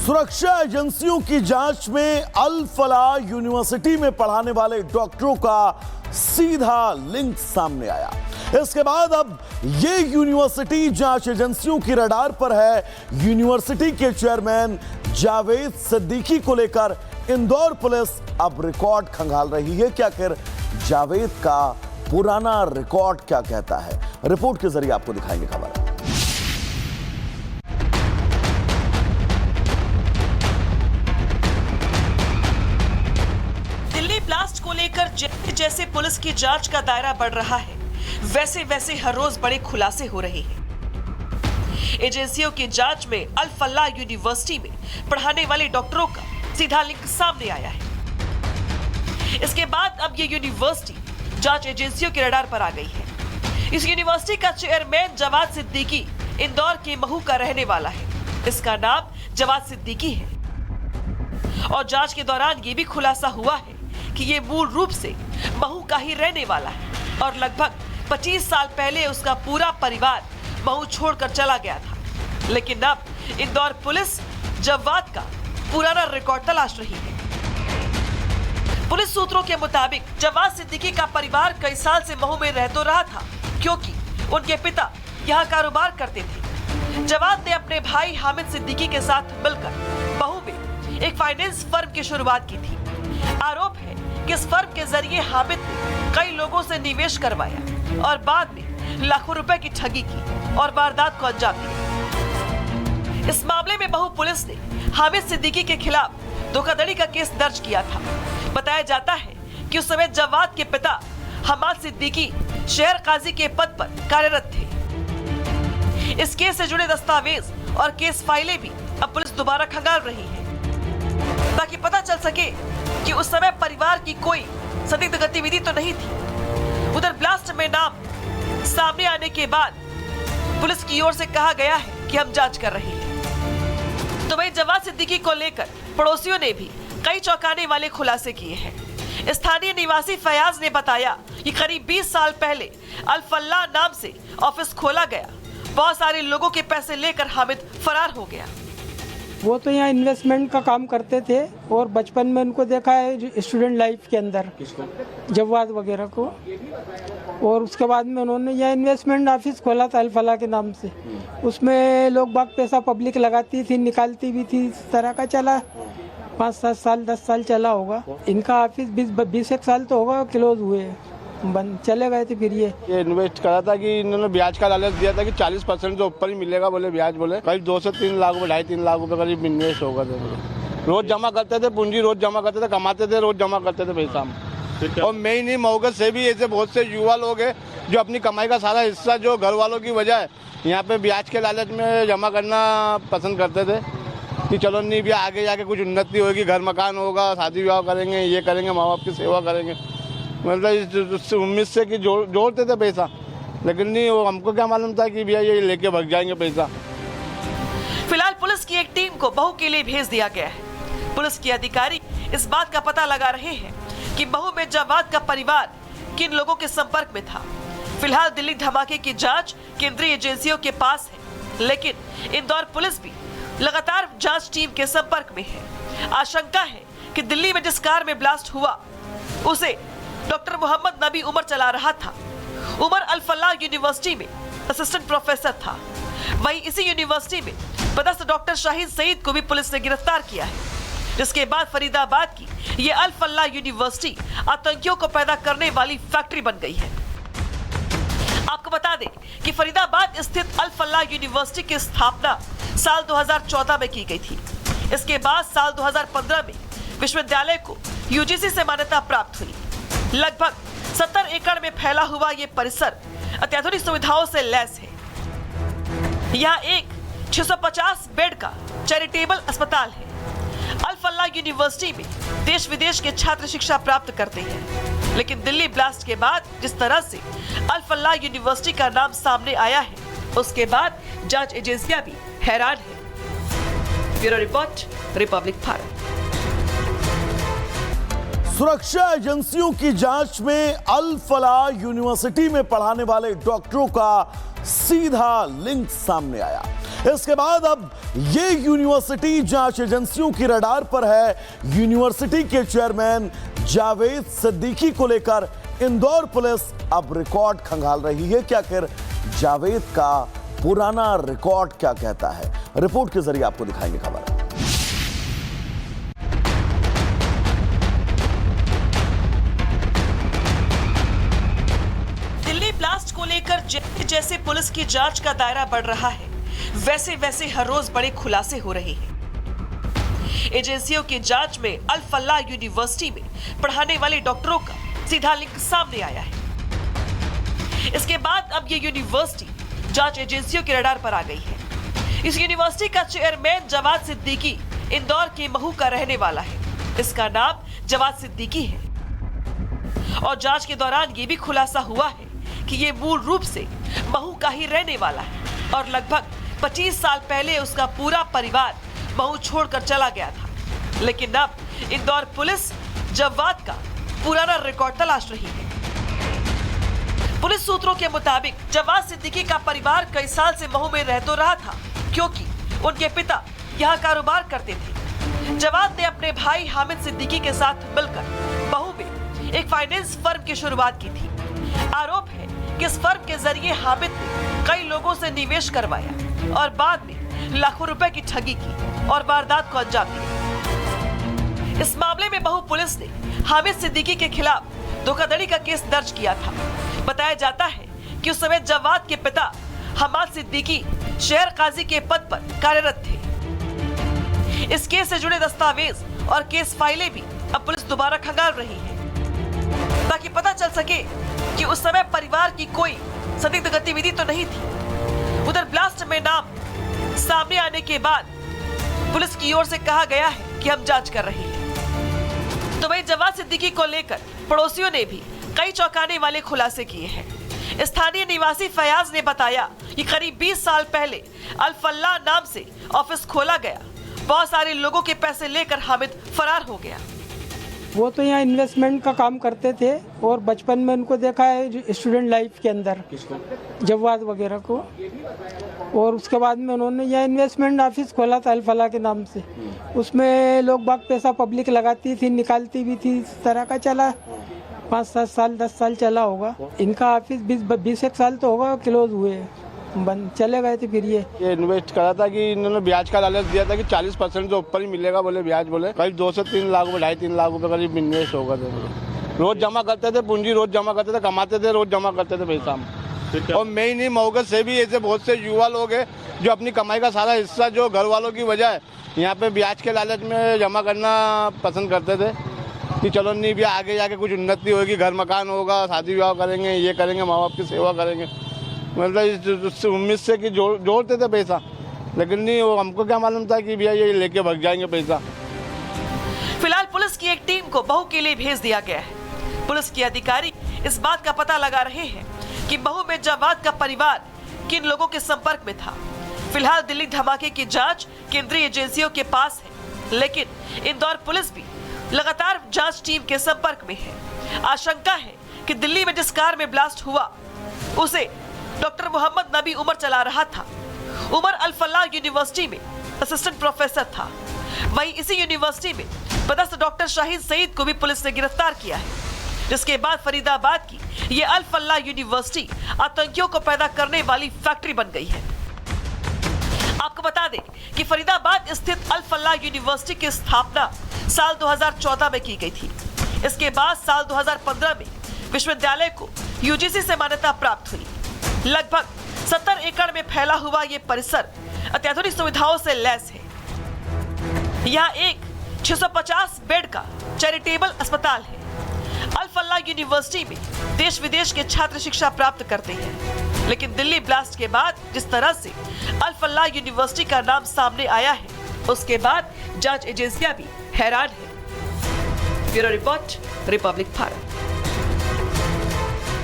सुरक्षा एजेंसियों की जांच में अल फलाह यूनिवर्सिटी में पढ़ाने वाले डॉक्टरों का सीधा लिंक सामने आया। इसके बाद अब ये यूनिवर्सिटी जांच एजेंसियों की रडार पर है। यूनिवर्सिटी के चेयरमैन जावेद सिद्दीकी को लेकर इंदौर पुलिस अब रिकॉर्ड खंगाल रही है कि आखिर जावेद का पुराना रिकॉर्ड क्या कहता है। रिपोर्ट के जरिए आपको दिखाएंगे खबर। ब्लास्ट को लेकर जैसे पुलिस की जांच का दायरा बढ़ रहा है, वैसे वैसे हर रोज बड़े खुलासे हो रहे हैं। एजेंसियों की जांच में अल फलाह यूनिवर्सिटी में पढ़ाने वाले डॉक्टरों का सीधा लिंक सामने आया है। इसके बाद अब ये यूनिवर्सिटी जांच एजेंसियों के रडार पर आ गई है। इस यूनिवर्सिटी का चेयरमैन जवाद सिद्दीकी इंदौर के महू का रहने वाला है। इसका नाम जवाद सिद्दीकी है और जांच के दौरान ये भी खुलासा हुआ है कि ये मूल रूप से महू का ही रहने वाला है और लगभग 25 साल पहले उसका पूरा परिवार महू छोड़कर चला गया था। लेकिन अब इंदौर पुलिस जवाद का पुराना रिकॉर्ड तलाश रही है। पुलिस सूत्रों के मुताबिक जवाद सिद्दीकी का परिवार कई साल से महू में रह तो रहा था, क्योंकि उनके पिता यहाँ कारोबार करते थे। जवाद ने अपने भाई हामिद सिद्दीकी के साथ मिलकर महू में एक फाइनेंस फर्म की शुरुआत की थी। आरोप है कि इस फर्म के जरिए हामिद ने कई लोगों से निवेश करवाया और बाद में लाखों रुपए की ठगी की और वारदात को अंजाम दिया। इस मामले में महू पुलिस ने हामिद सिद्दीकी के खिलाफ धोखाधड़ी का केस दर्ज किया था। बताया जाता है कि उस समय जवाद के पिता हमाद सिद्दीकी शहर काजी के पद पर कार्यरत थे। इस केस से जुड़े दस्तावेज और केस फाइलें भी अब पुलिस दोबारा खंगाल रही है ताकि पता चल सके कि उस समय परिवार की कोई संदिग्ध गतिविधि तो नहीं थी। उधर ब्लास्ट में नाम सामने आने के बाद पुलिस की ओर से कहा गया है कि हम जांच कर रहे हैं। तो वही जवाद सिद्दीकी को लेकर पड़ोसियों ने भी कई चौंकाने वाले खुलासे किए हैं। स्थानीय निवासी फयाज ने बताया कि करीब 20 साल पहले अल फलाह नाम से ऑफिस खोला गया। बहुत सारे लोगों के पैसे लेकर हामिद फरार हो गया। वो तो यहाँ इन्वेस्टमेंट का काम करते थे और बचपन में उनको देखा है स्टूडेंट लाइफ के अंदर, जवाद वगैरह को। और उसके बाद में उन्होंने यहाँ इन्वेस्टमेंट ऑफिस खोला था अल फलाह के नाम से। उसमें लोग बाग पैसा पब्लिक लगाती थी, निकालती भी थी। इस तरह का चला 5-7 साल 10 साल चला होगा। इनका ऑफिस 20 साल तो होगा क्लोज हुए, बंद चले गए थे। फिर ये इन्वेस्ट करा था कि इन्होंने ब्याज का लालच दिया था कि 40% से ऊपर ही मिलेगा, बोले ब्याज, बोले करीब 2 से 3 लाख, 2.5-3 लाख रुपए करीब इन्वेस्ट होगा। रोज जमा करते थे पूंजी, रोज जमा करते थे, कमाते थे, रोज जमा करते थे पैसा। और मैं ही नहीं, मऊगत से भी ऐसे बहुत से युवा लोग हैं जो अपनी कमाई का सारा हिस्सा जो घर वालों की वजह यहाँ पे ब्याज के लालच में जमा करना पसंद करते थे कि चलो नहीं भी आगे जाके कुछ उन्नति होगी, घर मकान होगा, शादी विवाह करेंगे, ये करेंगे, माँ बाप की सेवा करेंगे। मतलब इस उम्मीद से कि जोड़ते थे पैसा, लेकिन नहीं, वो हमको क्या मालूम था कि भैया ये लेके भाग जाएंगे पैसा। फिलहाल पुलिस की एक टीम को महू के लिए भेज दिया गया है। पुलिस के अधिकारी इस बात का पता लगा रहे हैं कि महू में जवाद का परिवार किन लोगों के संपर्क में था। फिलहाल दिल्ली धमाके की जांच केंद्रीय एजेंसियों के पास है, लेकिन इंदौर पुलिस भी लगातार जांच टीम के संपर्क में है। आशंका है कि दिल्ली में जिस कार में ब्लास्ट हुआ उसे डॉक्टर मोहम्मद नबी उमर चला रहा था। उमर अल फलाह यूनिवर्सिटी में असिस्टेंट प्रोफेसर था। वहीं इसी यूनिवर्सिटी में पदस्थ डॉक्टर शाहिद सईद को भी पुलिस ने गिरफ्तार किया है, जिसके बाद फरीदाबाद की ये अल फलाह यूनिवर्सिटी आतंकियों को पैदा करने वाली फैक्ट्री बन गई है। आपको बता दें कि फरीदाबाद स्थित अल फलाह यूनिवर्सिटी की स्थापना साल 2014 में की गई थी। इसके बाद साल 2015 में विश्वविद्यालय को यूजीसी से मान्यता प्राप्त हुई। लगभग 70 एकड़ में फैला हुआ ये परिसर अत्याधुनिक सुविधाओं से लैस है। यहाँ एक 650 बेड का चैरिटेबल अस्पताल है। अल फलाह यूनिवर्सिटी में देश विदेश के छात्र शिक्षा प्राप्त करते हैं, लेकिन दिल्ली ब्लास्ट के बाद जिस तरह से अल फलाह यूनिवर्सिटी का नाम सामने आया है, उसके बाद जांच एजेंसियां भी हैरान है। Bureau report, Republic Bharat. सुरक्षा एजेंसियों की जांच में अल फलाह यूनिवर्सिटी में पढ़ाने वाले डॉक्टरों का सीधा लिंक सामने आया। इसके बाद अब ये यूनिवर्सिटी जांच एजेंसियों की रडार पर है। यूनिवर्सिटी के चेयरमैन जावेद सिद्दीकी को लेकर इंदौर पुलिस अब रिकॉर्ड खंगाल रही है कि आखिर जावेद का पुराना रिकॉर्ड क्या कहता है। रिपोर्ट के जरिए आपको दिखाएंगे खबर। दिल्ली ब्लास्ट को लेकर जैसे पुलिस की जांच का दायरा बढ़ रहा है, वैसे वैसे हर रोज बड़े खुलासे हो रहे हैं। एजेंसियों की जांच में अल फलाह यूनिवर्सिटी में पढ़ाने वाले डॉक्टरों का सीधा लिंक सामने आया है। इसके बाद अब ये यूनिवर्सिटी जांच एजेंसियों के रडार पर आ गई है। इस यूनिवर्सिटी का चेयरमैन जवाद सिद्दीकी इंदौर के महू का रहने वाला है। इसका नाम जवाद सिद्दीकी है और जांच के दौरान ये भी खुलासा हुआ है कि ये मूल रूप से महू का ही रहने वाला है और लगभग 25 साल पहले उसका पूरा परिवार महू छोड़कर चला गया था। लेकिन अब इंदौर पुलिस जवाद का पुराना रिकॉर्ड तलाश रही है। पुलिस सूत्रों के मुताबिक जवाद सिद्दीकी का परिवार कई साल से महू में रह तो रहा था, क्योंकि उनके पिता यहाँ कारोबार करते थे। जवाद ने अपने भाई हामिद सिद्दीकी के साथ मिलकर महू में एक फाइनेंस फर्म की शुरुआत की थी। आरोप है कि इस फर्म के जरिए हामिद ने कई लोगों से निवेश करवाया और बाद में लाखों रुपए की ठगी की और वारदात को अंजाम दिया। इस मामले में महू पुलिस ने हामिद सिद्दीकी के खिलाफ धोखाधड़ी का केस दर्ज किया था। बताया जाता है कि उस समय जवाद के पिता हमाद सिद्दीकी शहर काजी के पद पर कार्यरत थे। इस केस से जुड़े दस्तावेज और केस फाइलें भी अब पुलिस दोबारा खंगाल रही है, ताकि पता चल सके कि उस समय परिवार की कोई संदिग्ध गतिविधि तो नहीं थी। उधर ब्लास्ट में नाम सामने आने के बाद पुलिस की ओर से कहा गया है कि हम जांच कर रहे हैं। तो वही जवाद सिद्दीकी को लेकर पड़ोसियों ने भी कई चौंकाने वाले खुलासे किए हैं। स्थानीय निवासी फयाज ने बताया कि करीब 20 साल पहले अल फलाह नाम से ऑफिस खोला गया। बहुत सारे लोगों के पैसे लेकर हामिद फरार हो गया। वो तो यहाँ इन्वेस्टमेंट का काम करते थे और बचपन में उनको देखा है स्टूडेंट लाइफ के अंदर, जवाद वगैरह को। और उसके बाद में उन्होंने यहाँ इन्वेस्टमेंट ऑफिस खोला था अल फलाह के नाम से। उसमें लोग बाग पैसा पब्लिक लगाती थी, निकालती भी थी। इस तरह का चला 5-7 साल 10 साल चला होगा। इनका ऑफिस 20-21 साल तो होगा क्लोज हुए, बंद चले गए थे। फिर ये इन्वेस्ट करा था कि इन्होंने ब्याज का लालच दिया था कि 40% से ऊपर ही मिलेगा बोले ब्याज, बोले करीब 2 से 3 लाख 2.5-3 लाख रुपए करीब इन्वेस्ट होगा। रोज जमा करते थे पूंजी, रोज जमा करते थे, कमाते थे, रोज जमा करते थे पैसा। और मैं ही नहीं, मऊगत से भी ऐसे बहुत से युवा लोग हैं जो अपनी कमाई का सारा हिस्सा जो घर वालों की वजह है यहाँ पे ब्याज के लालच में जमा करना पसंद करते थे कि चलो नहीं भी आगे जाके कुछ उन्नति होगी, घर मकान होगा, शादी विवाह करेंगे, ये करेंगे, माँ बाप की सेवा करेंगे। मतलब इस उम्मीद से कि जोड़ते थे पैसा, लेकिन नहीं, वो हमको क्या मालूम था कि भैया ये लेके भाग जाएंगे पैसा। फिलहाल पुलिस की एक टीम को महू के लिए भेज दिया गया है। पुलिस के अधिकारी इस बात का पता लगा रहे हैं कि महू में जवाद का परिवार किन लोगों के संपर्क में था। फिलहाल दिल्ली धमाके की जांच केंद्रीय एजेंसियों के पास है, लेकिन इंदौर पुलिस भी लगातार जांच टीम के संपर्क में है। आशंका है कि दिल्ली में जिस कार में ब्लास्ट हुआ उसे डॉक्टर मोहम्मद नबी उमर चला रहा था। उमर अल फलाह यूनिवर्सिटी में असिस्टेंट प्रोफेसर था। वहीं इसी यूनिवर्सिटी में पदस्थ डॉक्टर शाहिद सईद को भी पुलिस ने गिरफ्तार किया है, जिसके बाद फरीदाबाद की ये अल फलाह यूनिवर्सिटी आतंकियों को पैदा करने वाली फैक्ट्री बन गई है। आपको बता दें कि फरीदाबाद स्थित अल फलाह यूनिवर्सिटी की स्थापना साल 2014 में की गई थी। इसके बाद साल 2015 में विश्वविद्यालय को यूजीसी से मान्यता प्राप्त हुई। लगभग 70 एकड़ में फैला हुआ ये परिसर अत्याधुनिक सुविधाओं से लैस है। यहाँ एक 650 बेड का चैरिटेबल अस्पताल है। अल फलाह यूनिवर्सिटी में देश विदेश के छात्र शिक्षा प्राप्त करते हैं, लेकिन दिल्ली ब्लास्ट के बाद जिस तरह से अल फलाह यूनिवर्सिटी का नाम सामने आया है, उसके बाद जांच एजेंसियां भी हैरान है। Bureau report, Republic Bharat.